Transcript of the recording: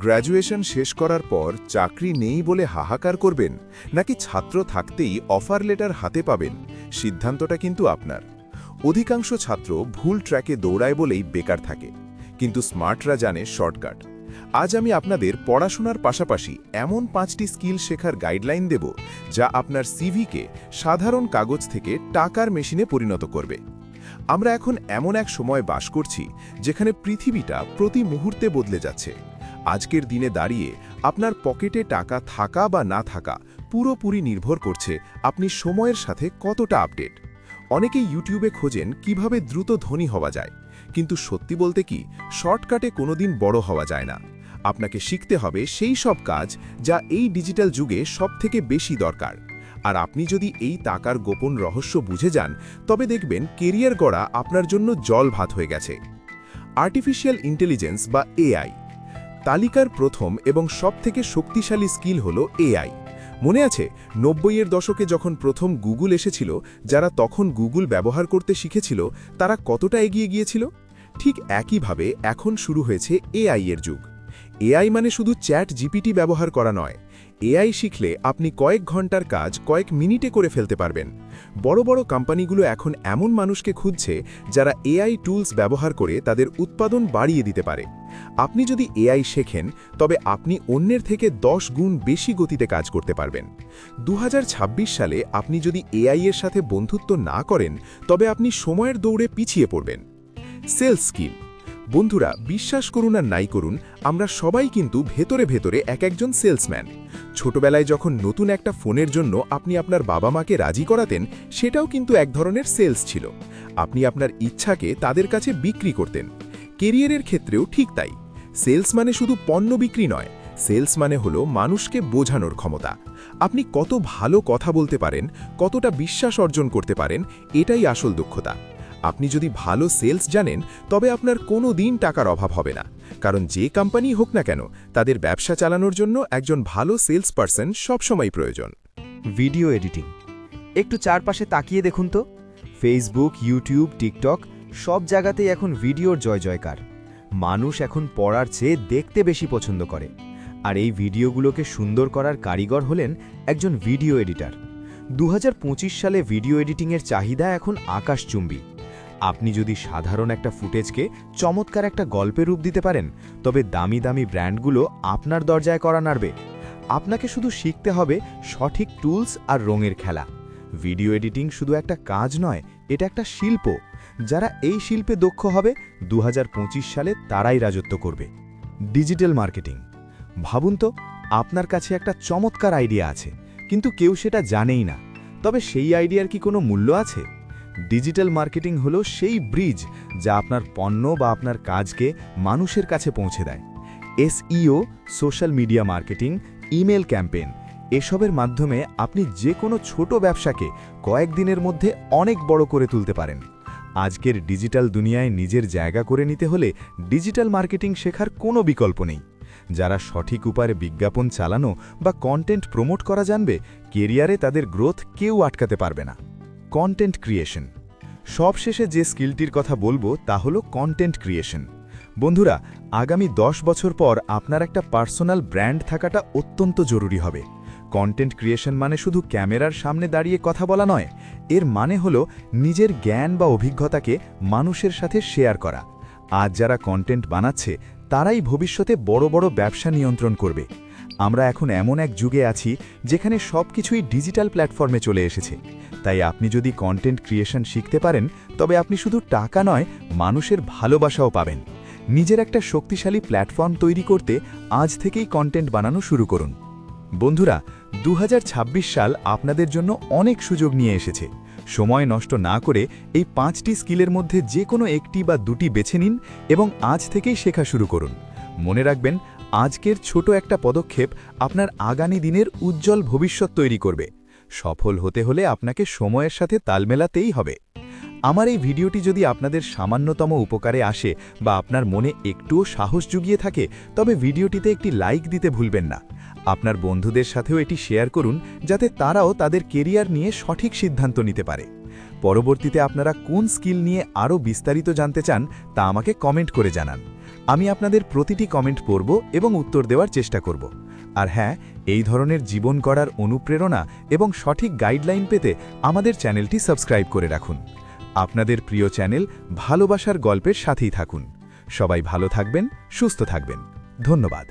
Graduation শেষ করার পর চাকরি নেই বলে হাহাকার করবেন নাকি ছাত্র থাকতেই অফার লেটার হাতে পাবেন, সিদ্ধান্তটা কিন্তু আপনার। অধিকাংশ ছাত্র ভুল ট্র্যাকে দৌড়ায় বলেই বেকার থাকে, কিন্তু স্মার্টরা জানে শর্টকাট। আজ আমি আপনাদের পড়াশোনার পাশাপাশি এমন 5টি স্কিল শেখার গাইডলাইন দেব যা আপনার সিভিকে সাধারণ কাগজ থেকে টাকার মেশিনে পরিণত করবে। আমরা এখন এমন এক সময় বাস করছি যেখানে পৃথিবীটা প্রতি মুহূর্তে বদলে যাচ্ছে। আজকের দিনে দাঁড়িয়ে আপনার পকেটে টাকা থাকা বা না থাকা পুরোপুরি নির্ভর করছে আপনি সময়ের সাথে কতটা আপডেট। অনেকেই ইউটিউবে খোঁজেন কিভাবে দ্রুত ধনী হওয়া যায়, কিন্তু সত্যি বলতে কি শর্টকাটে কোনোদিন বড় হওয়া যায় না। আপনাকে শিখতে হবে সেই সব কাজ যা এই ডিজিটাল যুগে সবথেকে বেশি দরকার। আর আপনি যদি এই টাকার গোপন রহস্য বুঝে যান, তবে দেখবেন কেরিয়ার গড়া আপনার জন্য জল ভাত হয়ে গেছে। আর্টিফিশিয়াল ইন্টেলিজেন্স বা এআই তালিকার প্রথম এবং সবথেকে শক্তিশালী স্কিল হল এআই। মনে আছে 90-এর দশকে যখন প্রথম গুগল এসেছিল, যারা তখন গুগল ব্যবহার করতে শিখেছিল তারা কতটা এগিয়ে গিয়েছিল? ঠিক একইভাবে এখন শুরু হয়েছে এআই এর যুগ। এআই মানে শুধু চ্যাট জিপিটি ব্যবহার করা নয়। এআই শিখলে আপনি কয়েক ঘন্টার কাজ কয়েক মিনিটে করে ফেলতে পারবেন। বড় বড় কোম্পানিগুলো এখন এমন মানুষকে খুঁজছে যারা এআই টুলস ব্যবহার করে তাদের উৎপাদন বাড়িয়ে দিতে পারে। আপনি যদি এআই শেখেন, তবে আপনি অন্যের থেকে 10 গুণ বেশি গতিতে কাজ করতে পারবেন। 2026 সালে আপনি যদি এআই এর সাথে বন্ধুত্ব না করেন, তবে আপনি সময়ের দৌড়ে পিছিয়ে পড়বেন। Sales skill. বন্ধুরা, বিশ্বাস করুন আর নাই করুন, আমরা সবাই কিন্তু ভেতরে ভেতরে একজন সেলসম্যান। ছোটবেলায় যখন নতুন একটা ফোনের জন্য আপনি আপনার বাবা মাকে রাজি করাতেন, সেটাও কিন্তু এক ধরনের সেলস ছিল। আপনি আপনার ইচ্ছাকে তাদের কাছে বিক্রি করতেন। কেরিয়ারের ক্ষেত্রেও ঠিক তাই। সেলস মানে শুধু পণ্য বিক্রি নয়, সেলস মানে হলো মানুষকে বোঝানোর ক্ষমতা। আপনি কত ভালো কথা বলতে পারেন, কতটা বিশ্বাস অর্জন করতে পারেন, এটাই আসল দক্ষতা। আপনি যদি ভালো সেলস জানেন, তবে আপনার কোনো দিন টাকার অভাব হবে না। কারণ যে কোম্পানি হোক না কেন, তাদের ব্যবসা চালানোর জন্য একজন ভালো সেলস পারসন সবসময় প্রয়োজন। Video editing. একটু চারপাশে তাকিয়ে দেখুন তো, ফেসবুক, ইউটিউব, টিকটক সব জায়গাতেই এখন ভিডিওর জয় জয়কার। মানুষ এখন পড়ার চেয়ে দেখতে বেশি পছন্দ করে, আর এই ভিডিওগুলোকে সুন্দর করার কারিগর হলেন একজন ভিডিও এডিটর। 2025 সালে ভিডিও এডিটিংয়ের চাহিদা এখন আকাশচুম্বী। আপনি যদি সাধারণ একটা ফুটেজকে চমৎকার একটা গল্পে রূপ দিতে পারেন, তবে দামি দামি ব্র্যান্ডগুলো আপনার দরজায় কড়া নাড়বে। আপনাকে শুধু শিখতে হবে সঠিক টুলস আর রঙের খেলা। ভিডিও এডিটিং শুধু একটা কাজ নয়, এটা একটা শিল্প। যারা এই শিল্পে দক্ষ হবে, 2025 সালে তারাই রাজত্ব করবে। Digital marketing. ভাবুন তো, আপনার কাছে একটা চমৎকার আইডিয়া আছে, কিন্তু কেউ সেটা জানেই না। তবে সেই আইডিয়ার কি কোনো মূল্য আছে? ডিজিটাল মার্কেটিং হলো সেই ব্রিজ যা আপনার পণ্য বা আপনার কাজকে মানুষের কাছে পৌঁছে দেয়। SEO, social media marketing, email campaign এসবের মাধ্যমে আপনি যে কোনো ছোট ব্যবসাকে কয়েকদিনের মধ্যে অনেক বড় করে তুলতে পারেন। আজকের ডিজিটাল দুনিয়ায় নিজের জায়গা করে নিতে হলে ডিজিটাল মার্কেটিং শেখার কোনো বিকল্প নেই। যারা সঠিক উপায়ে বিজ্ঞাপন চালানো বা কন্টেন্ট প্রমোট করা জানবে, কেরিয়ারে তাদের গ্রোথ কেউ আটকাতে পারবে না। Content creation. সবশেষে যে স্কিলটির কথা বলবো তা হলো কন্টেন্ট ক্রিয়েশন। বন্ধুরা, আগামী 10 বছর পর আপনার একটা পার্সোনাল ব্র্যান্ড থাকাটা অত্যন্ত জরুরি হবে। কন্টেন্ট ক্রিয়েশন মানে শুধু ক্যামেরার সামনে দাঁড়িয়ে কথা বলা নয়, এর মানে হলো নিজের জ্ঞান বা অভিজ্ঞতাকে মানুষের সাথে শেয়ার করা। আজ যারা কন্টেন্ট বানাচ্ছে, তারাই ভবিষ্যতে বড় বড় ব্যবসা নিয়ন্ত্রণ করবে। আমরা এখন এমন এক যুগে আছি যেখানে সবকিছুই ডিজিটাল প্ল্যাটফর্মে চলে এসেছে। তাই আপনি যদি কন্টেন্ট ক্রিয়েশন শিখতে পারেন, তবে আপনি শুধু টাকা নয়, মানুষের ভালোবাসাও পাবেন। নিজের একটা শক্তিশালী প্ল্যাটফর্ম তৈরি করতে আজ থেকেই কন্টেন্ট বানানো শুরু করুন। বন্ধুরা, 2026 সাল আপনাদের জন্য অনেক সুযোগ নিয়ে এসেছে। সময় নষ্ট না করে এই 5টি স্কিলের মধ্যে যে কোনো একটি বা দুটি বেছে নিন এবং আজ থেকেই শেখা শুরু করুন। মনে রাখবেন, আজকের ছোট একটা পদক্ষেপ আপনার আগামী দিনের উজ্জ্বল ভবিষ্যৎ তৈরি করবে। সফল হতে হলে আপনাকে সময়ের সাথে তাল মেলাতেই হবে। আমার এই ভিডিওটি যদি আপনাদের সামান্যতম উপকারে আসে বা আপনার মনে একটুও সাহস জুগিয়ে থাকে, তবে ভিডিওটিতে একটি লাইক দিতে ভুলবেন না। আপনার বন্ধুদের সাথেও এটি শেয়ার করুন, যাতে তারাও তাদের কেরিয়ার নিয়ে সঠিক সিদ্ধান্ত নিতে পারে। পরবর্তীতে আপনারা কোন স্কিল নিয়ে আরও বিস্তারিত জানতে চান, তা আমাকে কমেন্ট করে জানান। আমি আপনাদের প্রতিটি কমেন্ট পড়ব এবং উত্তর দেওয়ার চেষ্টা করব। আর হ্যাঁ, এই ধরনের জীবন গড়ার অনুপ্রেরণা এবং সঠিক গাইডলাইন পেতে আমাদের চ্যানেলটি সাবস্ক্রাইব করে রাখুন। আপনাদের প্রিয় চ্যানেল ভালোবাসার গল্পের সাথেই থাকুন। সবাই ভালো থাকবেন, সুস্থ থাকবেন। ধন্যবাদ।